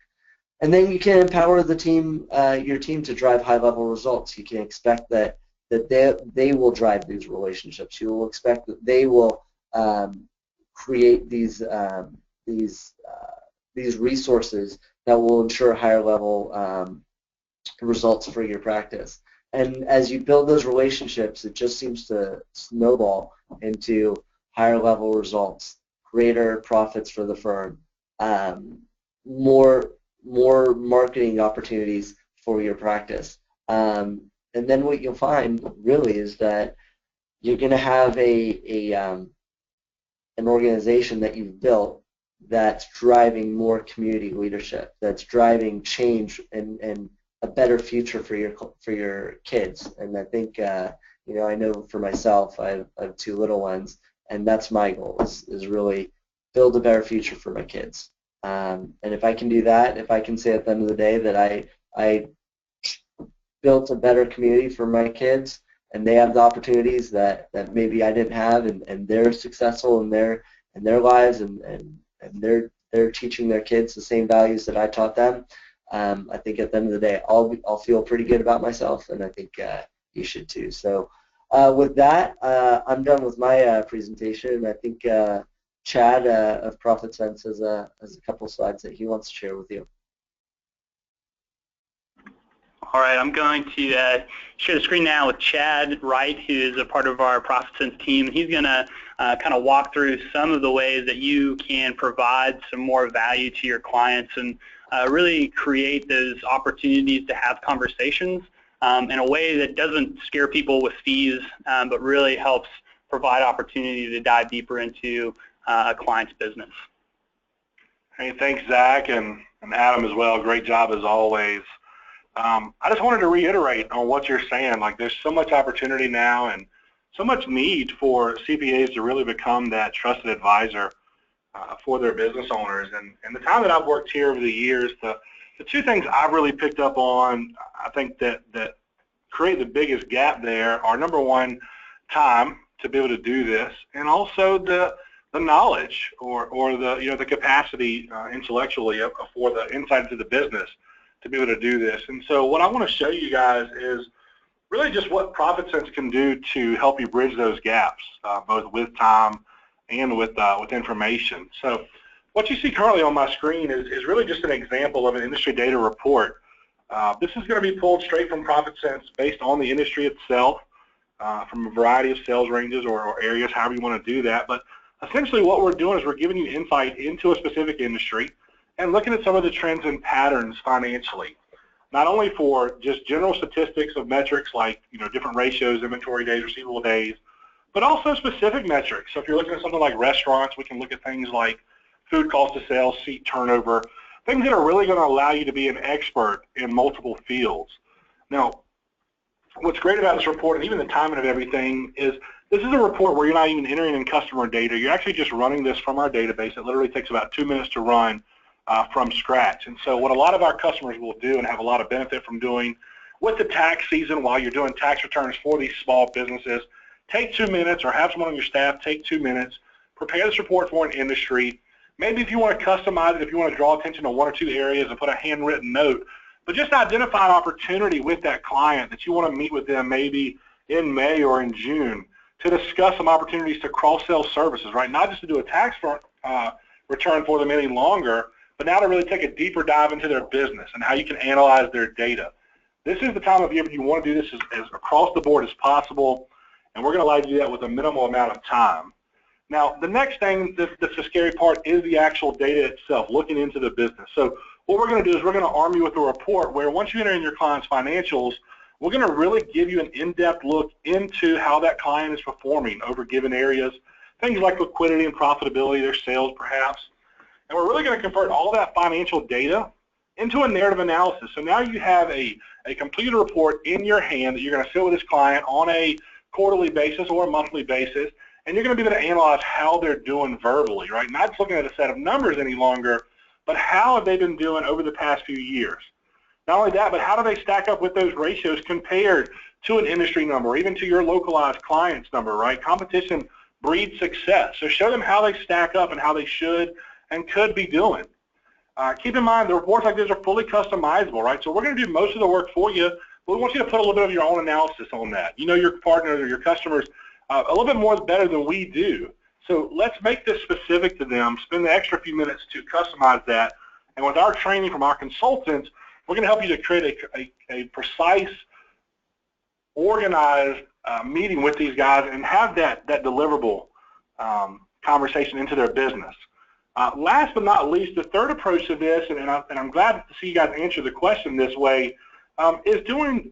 And then you can empower the team, your team, to drive high-level results. You can expect that they will drive these relationships. You will expect that they will create these resources that will ensure higher-level results for your practice. And as you build those relationships, it just seems to snowball into higher-level results, greater profits for the firm, more marketing opportunities for your practice. And then what you'll find really is that you're going to have an organization that you've built that's driving more community leadership, that's driving change and a better future for your kids. And I think I know for myself, I have two little ones, and that's my goal is really build a better future for my kids. And if I can do that, if I can say at the end of the day that I built a better community for my kids and they have the opportunities that maybe I didn't have, and they're successful in their lives and they're teaching their kids the same values that I taught them, I think at the end of the day I'll feel pretty good about myself, and I think you should too. So with that, I'm done with my presentation, and I think Chad of Profit Sense has a couple slides that he wants to share with you. All right, I'm going to share the screen now with Chad Wright, who is a part of our Profit Sense team. He's going to kind of walk through some of the ways that you can provide some more value to your clients and really create those opportunities to have conversations in a way that doesn't scare people with fees, but really helps provide opportunity to dive deeper into a client's business. Hey, thanks, Zach, and Adam as well. Great job as always. I just wanted to reiterate on what you're saying. Like, there's so much opportunity now and so much need for CPAs to really become that trusted advisor for their business owners. And the time that I've worked here over the years, the two things I've really picked up on, I think that create the biggest gap there are, number one, time to be able to do this, and also the knowledge or the capacity intellectually for the insight into the business to be able to do this. And so what I want to show you guys is really just what Profit Sense can do to help you bridge those gaps, both with time and with information. So what you see currently on my screen is really just an example of an industry data report. This is going to be pulled straight from Profit Sense based on the industry itself, from a variety of sales ranges or areas, however you want to do that. But essentially what we're doing is we're giving you insight into a specific industry and looking at some of the trends and patterns financially, not only for just general statistics of metrics like different ratios, inventory days, receivable days, but also specific metrics. So if you're looking at something like restaurants, we can look at things like food cost of sales, seat turnover, things that are really going to allow you to be an expert in multiple fields. Now, what's great about this report, and even the timing of everything, is this is a report where you're not even entering in customer data. You're actually just running this from our database. It literally takes about 2 minutes to run from scratch. And so what a lot of our customers will do and have a lot of benefit from doing with the tax season while you're doing tax returns for these small businesses, take 2 minutes, or have someone on your staff take 2 minutes, prepare this report for an industry. Maybe if you want to customize it, if you want to draw attention to 1 or 2 areas and put a handwritten note, but just identify an opportunity with that client that you want to meet with them maybe in May or in June to discuss some opportunities to cross-sell services, right? Not just to do a tax return for them any longer, but now to really take a deeper dive into their business and how you can analyze their data. This is the time of year when you want to do this as across the board as possible, and we're going to allow you to do that with a minimal amount of time. Now, the next thing that's the scary part is the actual data itself, looking into the business. So what we're going to do is we're going to arm you with a report where once you enter in your client's financials, we're going to really give you an in-depth look into how that client is performing over given areas, things like liquidity and profitability, their sales perhaps. And we're really going to convert all that financial data into a narrative analysis. So now you have a completed report in your hand that you're going to sit with this client on a quarterly basis or a monthly basis, and you're going to be able to analyze how they're doing verbally, right? Not just looking at a set of numbers any longer, but how have they been doing over the past few years? Not only that, but how do they stack up with those ratios compared to an industry number, or even to your localized client's number, right? Competition breeds success. So show them how they stack up and how they should and could be doing. Keep in mind, the reports like this are fully customizable, right? So we're going to do most of the work for you, but we want you to put a little bit of your own analysis on that. You know your partners or your customers a little bit more better than we do. So let's make this specific to them, spend the extra few minutes to customize that, and with our training from our consultants, we're going to help you to create a precise, organized meeting with these guys and have that deliverable conversation into their business. Last but not least, the third approach to this, and I'm glad to see you guys answer the question this way, is doing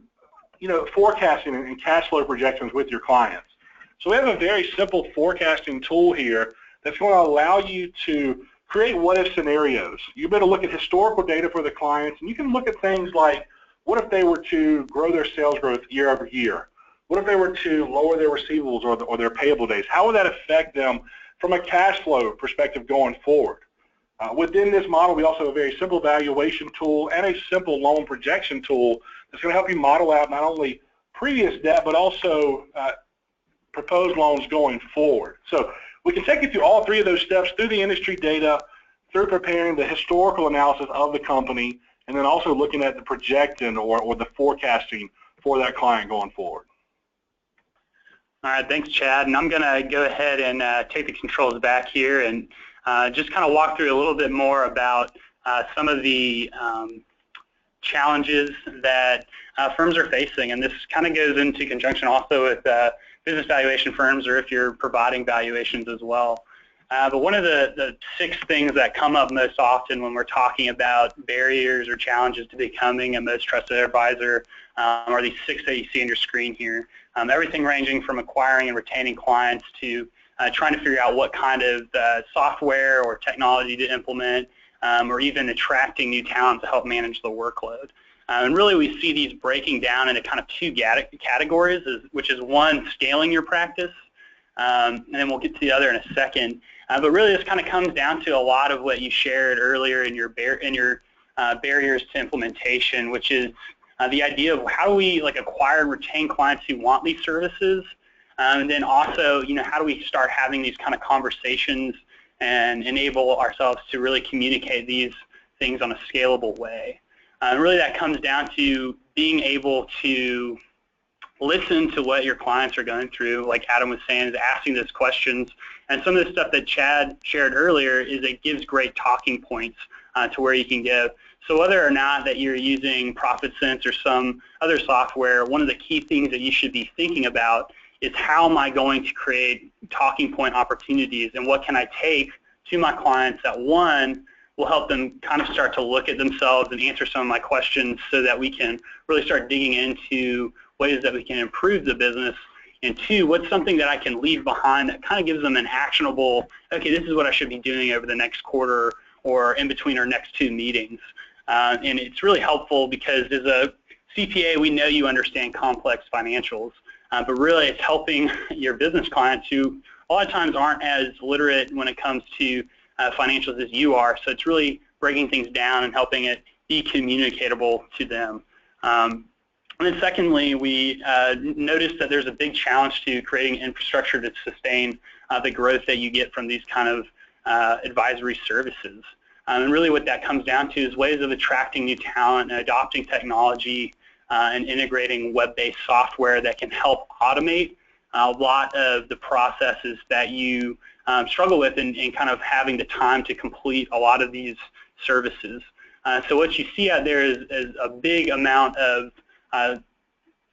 forecasting and cash flow projections with your clients. So we have a very simple forecasting tool here that's going to allow you to create what-if scenarios. You better look at historical data for the clients, and you can look at things like, what if they were to grow their sales growth year over year? What if they were to lower their receivables or their payable days? How would that affect them from a cash flow perspective going forward? Within this model, we also have a very simple valuation tool and a simple loan projection tool that's going to help you model out not only previous debt, but also proposed loans going forward. So we can take you through all 3 of those steps, through the industry data, through preparing the historical analysis of the company, and then also looking at the projecting or the forecasting for that client going forward. All right, thanks, Chad. And I'm going to go ahead and take the controls back here and just kind of walk through a little bit more about some of the challenges that firms are facing. And this kind of goes into conjunction also with business valuation firms, or if you're providing valuations as well. But one of the 6 things that come up most often when we're talking about barriers or challenges to becoming a most trusted advisor are these 6 that you see on your screen here. Everything ranging from acquiring and retaining clients to trying to figure out what kind of software or technology to implement, or even attracting new talent to help manage the workload. And really we see these breaking down into kind of 2 categories, which is one, scaling your practice, and then we'll get to the other in a second. But really this kind of comes down to a lot of what you shared earlier in your barriers to implementation, which is the idea of how do we acquire and retain clients who want these services, and then also how do we start having these kind of conversations and enable ourselves to really communicate these things on a scalable way. And really that comes down to being able to listen to what your clients are going through, like Adam was saying, is asking those questions. And some of the stuff that Chad shared earlier is it gives great talking points to where you can go. So whether or not that you're using ProfitSense or some other software, one of the key things that you should be thinking about is how am I going to create talking point opportunities, and what can I take to my clients that, one, will help them kind of start to look at themselves and answer some of my questions so that we can really start digging into ways that we can improve the business, and 2, what's something that I can leave behind that kind of gives them an actionable, okay, this is what I should be doing over the next quarter or in between our next 2 meetings. And it's really helpful because as a CPA, we know you understand complex financials, but really it's helping your business clients who a lot of times aren't as literate when it comes to financials as you are. So it's really breaking things down and helping it be communicatable to them. And then secondly, we noticed that there's a big challenge to creating infrastructure to sustain the growth that you get from these kind of advisory services. And really what that comes down to is ways of attracting new talent and adopting technology and integrating web-based software that can help automate a lot of the processes that you struggle with in kind of having the time to complete a lot of these services. So what you see out there is a big amount of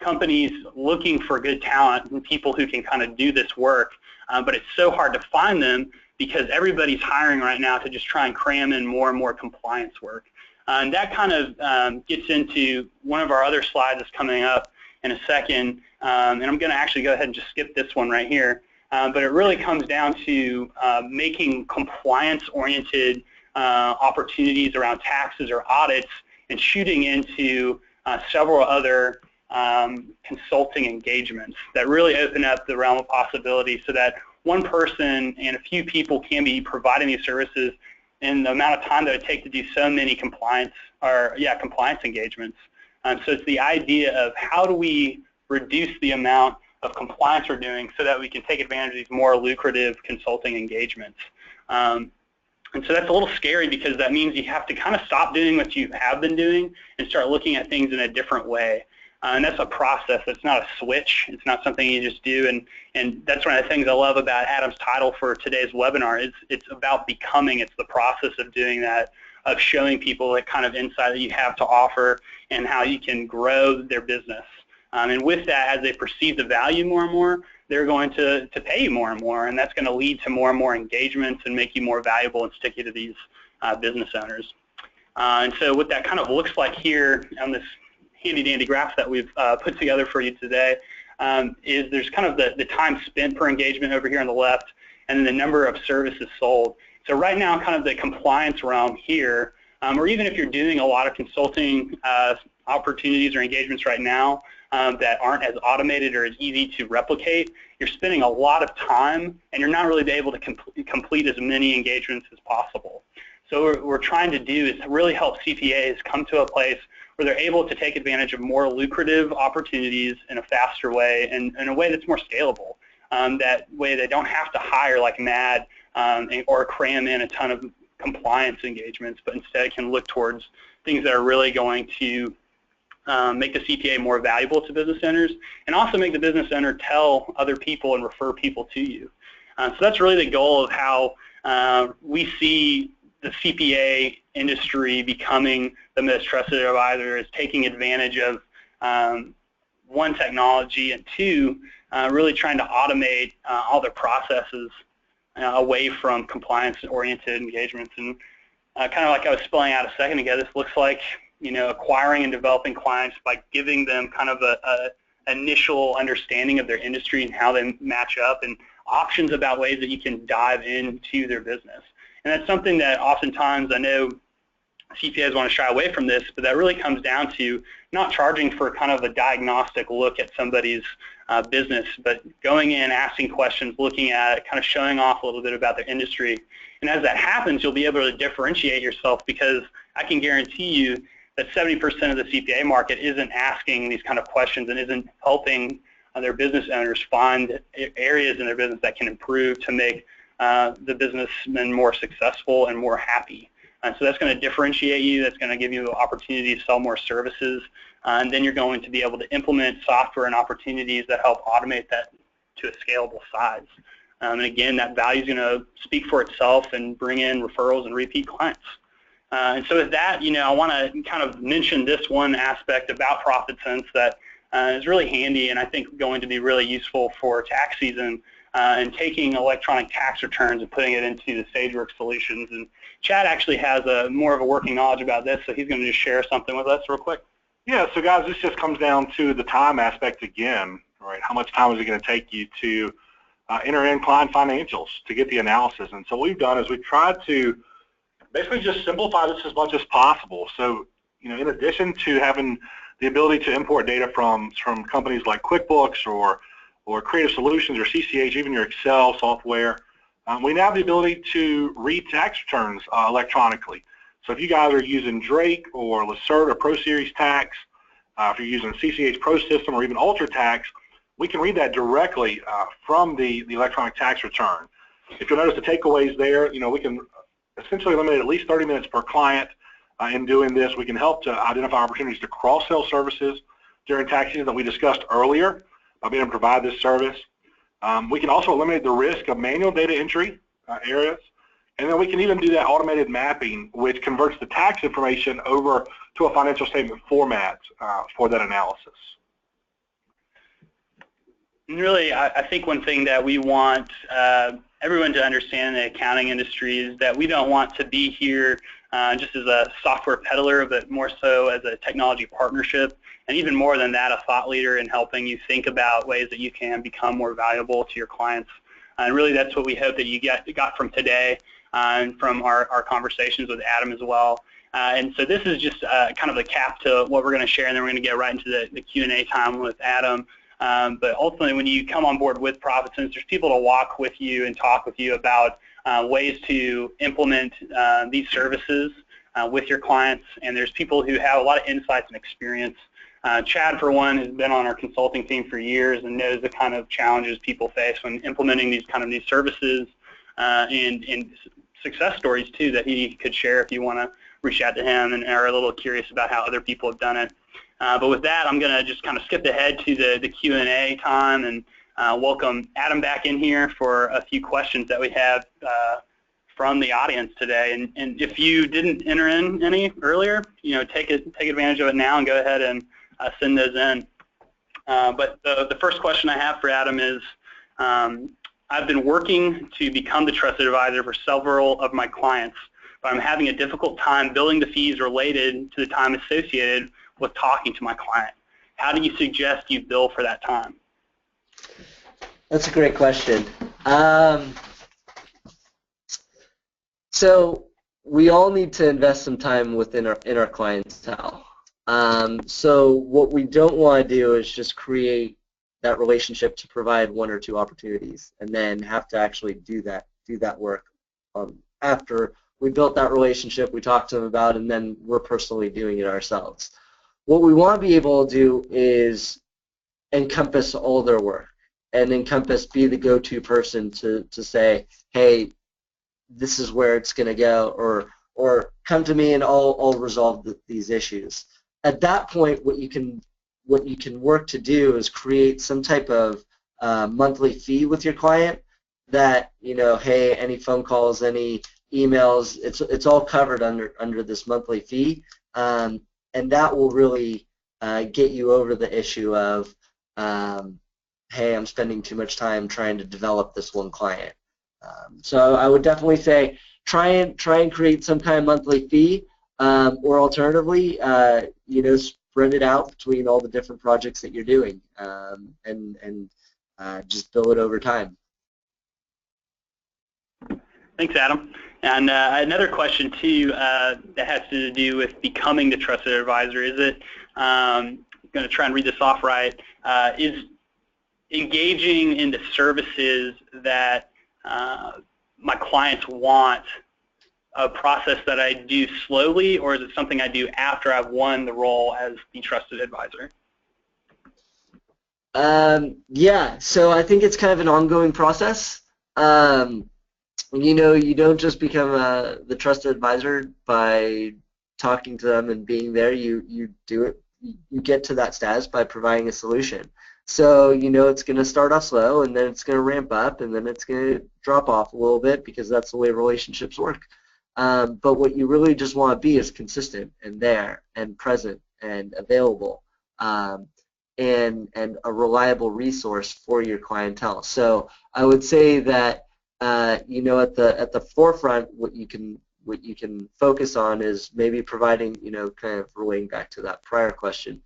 companies looking for good talent and people who can kind of do this work, but it's so hard to find them because everybody's hiring right now to just try and cram in more and more compliance work. And that kind of gets into one of our other slides that's coming up in a second, and I'm going to actually go ahead and just skip this one right here, but it really comes down to making compliance-oriented opportunities around taxes or audits and shooting into several other consulting engagements that really open up the realm of possibility so that one person and a few people can be providing these services in the amount of time that it would take to do so many compliance engagements. So it's the idea of how do we reduce the amount of compliance we're doing so that we can take advantage of these more lucrative consulting engagements. And so that's a little scary because that means you have to kind of stop doing what you have been doing and start looking at things in a different way. And that's a process. It's not a switch. It's not something you just do. And that's one of the things I love about Adam's title for today's webinar. It's about becoming. It's the process of doing that, of showing people the kind of insight that you have to offer and how you can grow their business. And with that, as they perceive the value more and more, they're going to pay you more and more, and that's going to lead to more and more engagements and make you more valuable and sticky to these business owners. And so what that kind of looks like here on this handy-dandy graph that we've put together for you today is there's kind of the time spent per engagement over here on the left, and then the number of services sold. So right now, kind of the compliance realm here, or even if you're doing a lot of consulting opportunities or engagements right now that aren't as automated or as easy to replicate, you're spending a lot of time and you're not really able to complete as many engagements as possible. So what we're trying to do is really help CPAs come to a place where they're able to take advantage of more lucrative opportunities in a faster way and in a way that's more scalable. That way they don't have to hire like mad or cram in a ton of compliance engagements, but instead can look towards things that are really going to make the CPA more valuable to business owners and also make the business owner tell other people and refer people to you. So that's really the goal of how we see the CPA industry becoming the most trusted advisor, is taking advantage of one, technology, and two, really trying to automate all their processes away from compliance-oriented engagements. And kind of like I was spelling out a second ago, this looks like acquiring and developing clients by giving them kind of a initial understanding of their industry and how they match up, and options about ways that you can dive into their business. And that's something that oftentimes I know CPAs want to shy away from this, but that really comes down to not charging for kind of a diagnostic look at somebody's business, but going in, asking questions, looking at it, kind of showing off a little bit about their industry. And as that happens, you'll be able to differentiate yourself, because I can guarantee you that 70% of the CPA market isn't asking these kind of questions and isn't helping their business owners find areas in their business that can improve to make the businessmen more successful and more happy. And so that's going to differentiate you. That's going to give you the opportunity to sell more services. And then you're going to be able to implement software and opportunities that help automate that to a scalable size. And again, that value is going to speak for itself and bring in referrals and repeat clients. And so with that, I want to kind of mention this one aspect about ProfitSense that is really handy and I think going to be really useful for tax season and taking electronic tax returns and putting it into the Sageworks solutions. And Chad actually has more of a working knowledge about this, so he's going to just share something with us real quick. Yeah, so guys, this just comes down to the time aspect again, right? How much time is it going to take you to enter in client financials to get the analysis? And so what we've done is we've tried to basically just simplify this as much as possible. So, in addition to having the ability to import data from companies like QuickBooks or Creative Solutions or CCH, even your Excel software. We now have the ability to read tax returns electronically. So if you guys are using Drake or Lacert or Pro Series Tax, if you're using CCH Pro System or even UltraTax, we can read that directly from the electronic tax return. If you'll notice the takeaways there, we can essentially eliminate at least 30 minutes per client in doing this. We can help to identify opportunities to cross-sell services during tax season that we discussed earlier by being able to provide this service. We can also eliminate the risk of manual data entry areas, and then we can even do that automated mapping, which converts the tax information over to a financial statement format for that analysis. And really, I think one thing that we want everyone to understand in the accounting industry is that we don't want to be here just as a software peddler, but more so as a technology partnership, and even more than that, a thought leader in helping you think about ways that you can become more valuable to your clients. And really, that's what we hope that you got from today and from our conversations with Adam as well. And so this is just kind of the cap to what we're going to share, and then we're going to get right into the Q&A time with Adam. But ultimately, when you come on board with ProfitSense, there's people to walk with you and talk with you about ways to implement these services with your clients, and there's people who have a lot of insights and experience. Chad, for one, has been on our consulting team for years and knows the kind of challenges people face when implementing these services, and success stories too that he could share if you want to reach out to him and are a little curious about how other people have done it. But with that, I'm going to just kind of skip ahead to the Q&A time and welcome Adam back in here for a few questions that we have from the audience today. And if you didn't enter in any earlier, take advantage of it now and go ahead and send those in. But the first question I have for Adam is, I've been working to become the trusted advisor for several of my clients, but I'm having a difficult time billing the fees related to the time associated with talking to my client. How do you suggest you bill for that time? That's a great question. So we all need to invest some time within our clientele. So what we don't want to do is just create that relationship to provide one or two opportunities and then have to actually do that work after we built that relationship, we talked to them about, and then we're personally doing it ourselves. What we want to be able to do is encompass all their work and be the go-to person to say, hey, this is where it's going to go, or come to me and I'll resolve these issues. At that point, what you can work to do is create some type of monthly fee with your client that, hey, any phone calls, any emails, it's all covered under this monthly fee, and that will really get you over the issue of, hey, I'm spending too much time trying to develop this one client. So I would definitely say try and create some kind of monthly fee, or alternatively, spread it out between all the different projects that you're doing, and just bill it over time. Thanks, Adam. And another question too that has to do with becoming the trusted advisor. Is it, I'm going to try and read this off right, is engaging in the services that my clients want a process that I do slowly, or is it something I do after I've won the role as the trusted advisor? Yeah, so I think it's kind of an ongoing process. You don't just become the trusted advisor by talking to them and being there. You do it. You get to that status by providing a solution. So it's going to start off slow, and then it's going to ramp up, and then it's going to drop off a little bit because that's the way relationships work. But what you really just want to be is consistent and there and present and available, and a reliable resource for your clientele. So I would say that at the forefront, what you can focus on is maybe providing, kind of relating back to that prior question,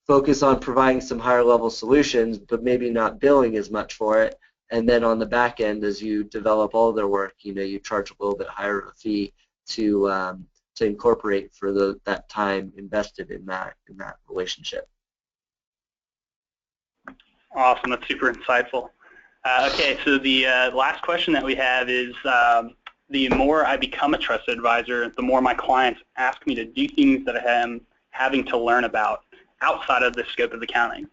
focus on providing some higher level solutions, but maybe not billing as much for it. And then on the back end, as you develop all their work, you charge a little bit higher of a fee to to incorporate for that time invested in that relationship. Awesome, that's super insightful. Okay, so the last question that we have is, the more I become a trusted advisor, the more my clients ask me to do things that I am having to learn about outside of the scope of accounting.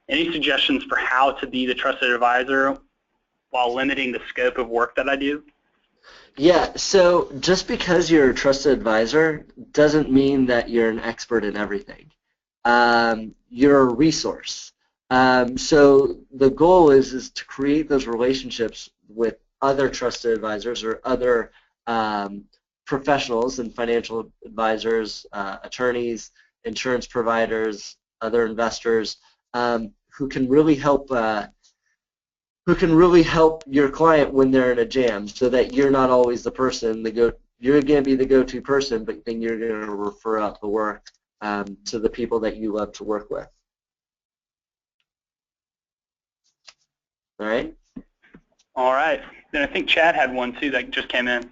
Any suggestions for how to be the trusted advisor while limiting the scope of work that I do? Yeah, so just because you're a trusted advisor doesn't mean that you're an expert in everything. You're a resource. So the goal is to create those relationships with other trusted advisors or other professionals and financial advisors, attorneys, insurance providers, other investors who can really help your client when they're in a jam, so that you're not always the person you're going to be the go-to person, but then you're going to refer out the work to the people that you love to work with. All right. All right. Then I think Chad had one too that just came in.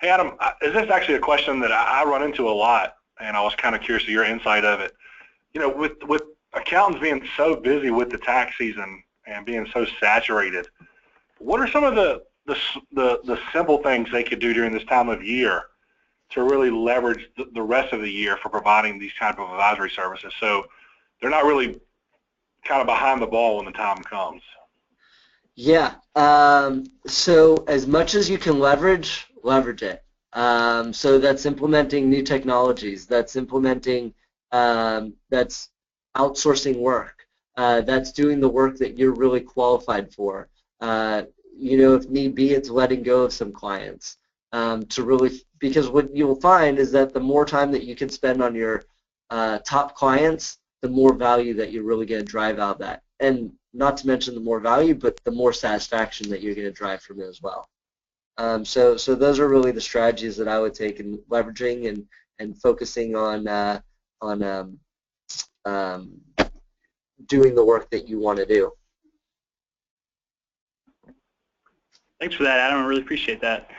Hey, Adam, is this actually a question that I run into a lot, and I was kind of curious of your insight of it. You know, with accountants being so busy with the tax season and being so saturated, what are some of the simple things they could do during this time of year to really leverage the rest of the year for providing these type of advisory services, so they're not really kind of behind the ball when the time comes? Yeah, so as much as you can leverage it. So that's implementing new technologies, that's implementing, that's outsourcing work, that's doing the work that you're really qualified for. You know, if need be, it's letting go of some clients to really, because what you'll find is that the more time that you can spend on your top clients, the more value that you're really going to drive out of that. And not to mention the more value, but the more satisfaction that you're going to drive from it as well. So those are really the strategies that I would take in leveraging and focusing on doing the work that you want to do. Thanks for that, Adam. I really appreciate that.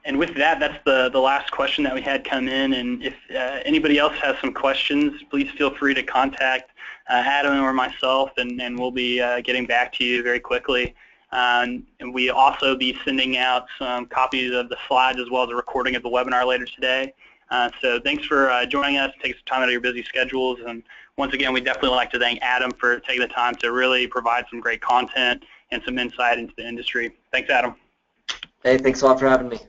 And with that, that's the last question that we had come in. And if anybody else has some questions, please feel free to contact Adam or myself, and we'll be getting back to you very quickly. And we also be sending out some copies of the slides as well as a recording of the webinar later today. So thanks for joining us, taking some time out of your busy schedules. And once again, we'd definitely like to thank Adam for taking the time to really provide some great content and some insight into the industry. Thanks, Adam. Hey, thanks a lot for having me.